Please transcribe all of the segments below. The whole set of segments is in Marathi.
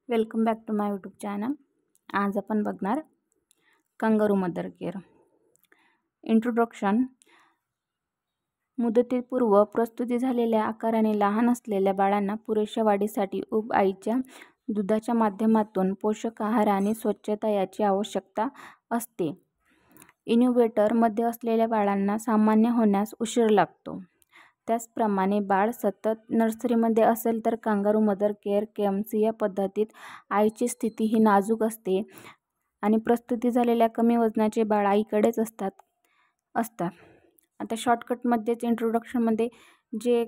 Welcome back to my YouTube channel. आज आपण बघणार कंगारू मदर केअर। इंट्रोडक्शन। मुदतीपूर्व प्रस्तुती झालेल्या आकाराने लहान असलेल्या बाळांना पुरेशा वाढीसाठी आईच्या दुधाच्या माध्यमातून पोषक आहार आणि स्वच्छता याची आवश्यकता असते। इन्क्युबेटर मध्ये असलेल्या बाळांना सामान्य होण्यास उशीर लागतो। त्याचप्रमाणे बाळ सतत नर्सरीमध्ये असेल तर कंगारू मदर केअर KMC या पद्धतीत आईची स्थिती ही नाजूक असते आणि प्रस्तुती झालेल्या कमी वजनाचे बाळ आईकडेच असतात। आता शॉर्टकटमध्येच इंट्रोडक्शनमध्ये जे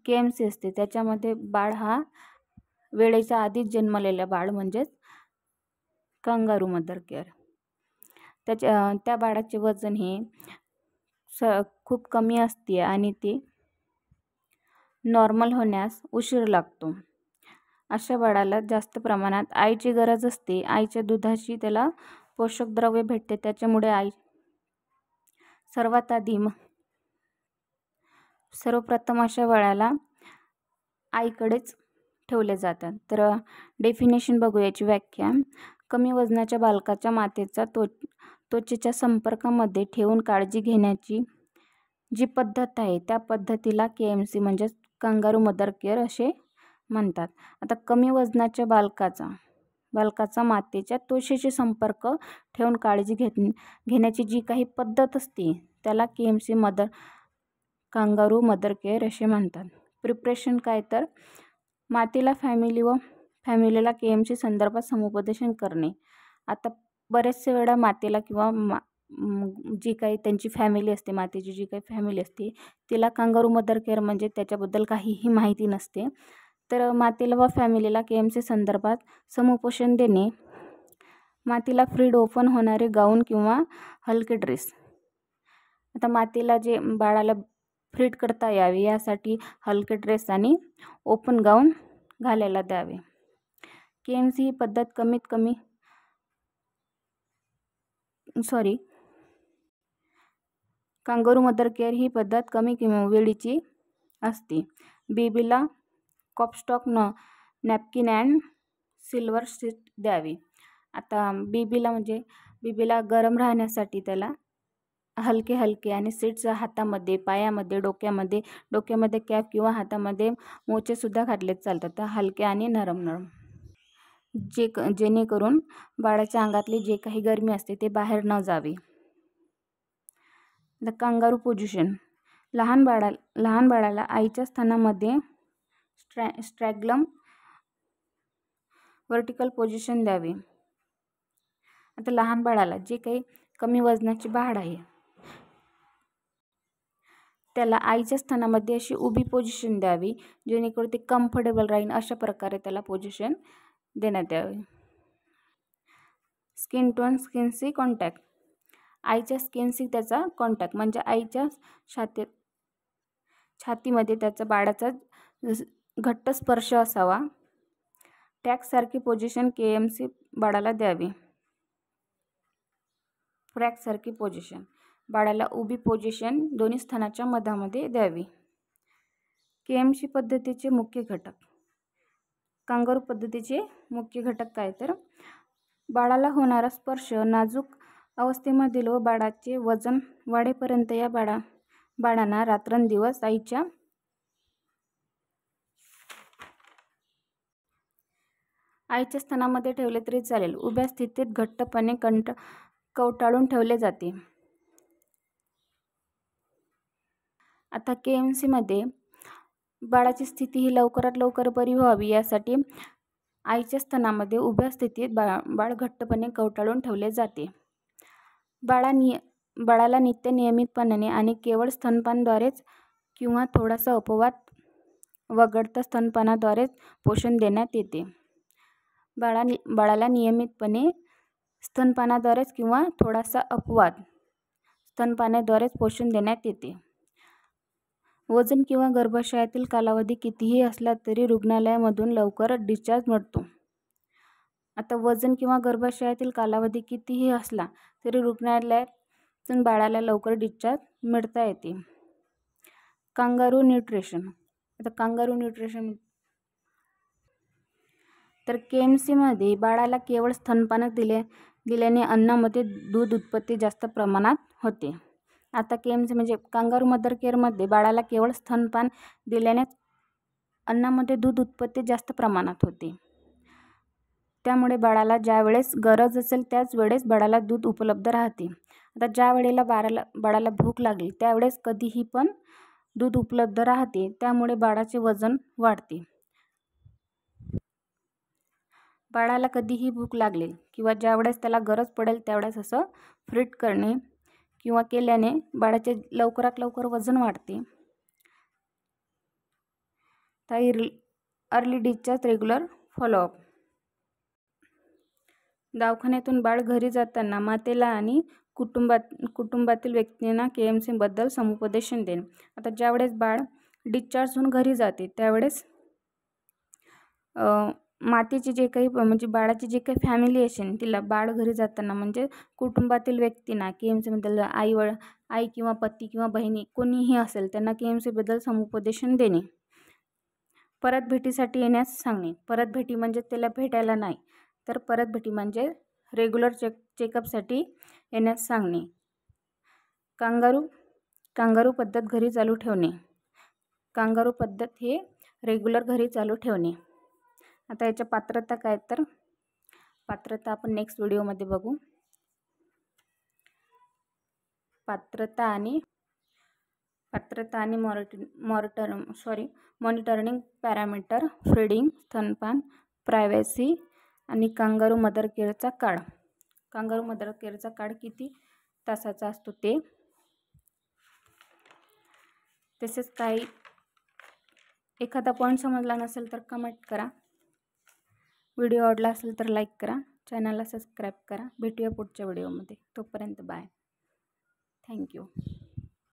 KMC असते त्याच्यामध्ये बाळ हा वेळेच्या आधीच जन्मलेला बाळ म्हणजेच कंगारू मदर केअर। त्या बाळाचे वजन हे खूप कमी असते आणि ते नॉर्मल होण्यास उशीर लागतो। अशा बाळाला जास्त प्रमाणात आईची गरज असते। आईच्या दुधाची त्याला पोषक द्रव्य भेटते, त्याच्यामुळे सर्वप्रथम अशा बाळाला आईकडेच ठेवले जातात। तर डेफिनेशन बघू, याची व्याख्या। कमी वजनाच्या बालकाच्या मातेचा त्वचेच्या संपर्कामध्ये ठेवून काळजी घेण्याची जी पद्धत आहे त्या पद्धतीला KMC म्हणजे कंगारू मदर केअर असे म्हणतात। आता कमी वजनाच्या बालकाचा मातेच्या त्वचेशी संपर्क ठेवून काळजी घेण्याची जी काही पद्धत असते त्याला KMC कंगारू मदर केअर असे म्हणतात। प्रिपरेशन काय तर मातेला फॅमिलीला KMC संदर्भात समुपदेशन करणे। आता बरेचसे वेळा मातेला किंवा जी काही त्यांची फॅमिली असते, मातेची जी काही फॅमिली असते तिला कंगारू मदर केअर म्हणजे त्याच्याबद्दल काहीही माहिती नसते। तर मातेला व फॅमिलीला KMC संदर्भात समुपदेशन देणे। मातेला फ्रीड ओपन होणारे गाऊन किंवा हलके ड्रेस। आता मातेला जे बाळाला फ्रीड करता यावे यासाठी हलके ड्रेस आणि ओपन गाऊन घालायला द्यावे। KMC ही पद्धत कंगारू मदर केअर ही पद्धत कमी वेळीची असते। बेबीला कॉपस्टॉक नॅपकिन अँड सिल्वर सीट द्यावी। आता बेबीला गरम राहण्यासाठी त्याला हलके आणि सीट्स हातामध्ये, पायामध्ये, डोक्यामध्ये कॅप किंवा हातामध्ये मोचे सुद्धा घातले चालतात। तर हलके आणि नरम जेणेकरून बाळाच्या अंगातली जे काही गरमी असते ते बाहेर न जावे। Kangaroo position. लहान बाळाला आईच्या स्तनामध्ये स्ट्रॅगलम व्हर्टिकल पोझिशन द्यावे। आता लहान बाळाला जे काही कमी वजनाचे बाळ आहे त्याला आईच्या स्तनामध्ये अशी उभी पोझिशन द्यावी जेणेकरून ते कम्फर्टेबल राहील, अशा प्रकारे त्याला पोझिशन देण्यात यावे। स्किन टू स्किनशी कॉन्टॅक्ट। आईच्या स्किनशी त्याचा कॉन्टॅक्ट म्हणजे आईच्या छातीमध्ये त्याचा बाळाचा घट्ट स्पर्श असावा। टॅग सारखी पोझिशन KMC बाळाला द्यावी। फ्रॅग सारखी पोझिशन बाळाला उभी पोझिशन दोन्ही स्तनाच्या मधामध्ये द्यावी। KMC पद्धतीचे मुख्य घटक। कंगारू पद्धतीचे मुख्य घटक काय तर बाळाला होणारा स्पर्श नाजूक अवस्थेमधील व बाळाचे वजन वाढेपर्यंत या बाळांना रात्रंदिवस आईच्या स्तनामध्ये ठेवले तरी चालेल। उभ्या स्थितीत घट्टपणे कवटाळून ठेवले जाते। आता KMC मध्ये बाळाची स्थिती ही लवकरात लवकर बरी व्हावी यासाठी आईच्या स्तनामध्ये उभ्या स्थितीत बाळ घट्टपणे कवटाळून ठेवले जाते। बाळाला नियमितपणे आणि केवळ स्तनपानाद्वारेच किंवा थोडासा अपवाद वगळता स्तनपानाद्वारेच पोषण देण्यात येते। बाळाला नियमितपणे स्तनपानाद्वारेच किंवा थोडासा अपवाद स्तनपानाद्वारेच पोषण देण्यात येते। वजन किंवा गर्भाशयातील कालावधी कितीही असला तरी रुग्णालयामधून लवकर डिस्चार्ज मिळतो। आता वजन किंवा गर्भाशयातील कालावधी कितीही असला तरी रुग्णालयातून बाळाला लवकर डिस्चार्ज मिळता येते। Kangaroo nutrition. आता कंगारू न्यूट्रिशन तर KMCमध्ये बाळाला केवळ स्तनपान दिल्याने अन्नामध्ये दूध उत्पत्ती जास्त प्रमाणात होते. आता KMC म्हणजे कांगारू मदर केअरमध्ये बाळाला केवळ स्तनपान दिल्याने अन्नामध्ये दूध उत्पत्ती जास्त प्रमाणात होते. त्यामुळे बाळाला ज्या वेळेस गरज असेल त्याच वेळेस बाळाला दूध उपलब्ध राहते. आता ज्या वेळेला बाळाला भूक लागली त्यावेळेस कधीही पण दूध उपलब्ध राहते, त्यामुळे बाळाचे वजन वाढते. बाळाला कधीही भूक लागली किंवा ज्या वेळेस त्याला गरज पडेल त्यावेळेस असं फीड करणे किंवा केल्याने बाळाचे लवकरात लवकर वजन वाढते. तर अर्ली डिस्चार्ज रेग्युलर फॉलोअप. दवाखान्यातून बाळ घरी जाताना मातेला आणि कुटुंबातील व्यक्तींना KMCबद्दल समुपदेशन देणे. आता ज्यावेळेस बाळ डिस्चार्ज होऊन घरी जाते त्यावेळेस मातेची जे काही म्हणजे बाळाची जे काही फॅमिली असेल तिला बाळ घरी जाताना म्हणजे कुटुंबातील व्यक्तींना KMCबद्दल आई किंवा पती किंवा बहिणी कोणीही असेल त्यांना KMCबद्दल समुपदेशन देणे. परत भेटीसाठी येण्यास सांगणे. परत भेटी म्हणजे त्याला भेटायला नाही, तर परत भेटी म्हणजे रेग्युलर चेकअपसाठी येण्यास सांगणे. कांगारू पद्धत घरी चालू ठेवणे. कांगारू पद्धत हे रेग्युलर घरी चालू ठेवणे. आता याच्या पात्रता काय, तर पात्रता आपण नेक्स्ट व्हिडिओमध्ये बघू. पात्रता आणि मॉनिटरिंग पॅरामीटर, फीडिंग, स्तनपान, प्रायव्हसी आणि कांगारू मदर केअरचा काळ. कांगारू मदर केअरचा काळ किती तासाचा असतो ते. तसेच काही एखादा पॉईंट समजला नसेल तर कमेंट करा. व्हिडिओ आवडला असेल तर लाईक करा, चॅनलला सबस्क्राईब करा. भेटूया पुढच्या व्हिडिओमध्ये. तोपर्यंत बाय. थँक्यू.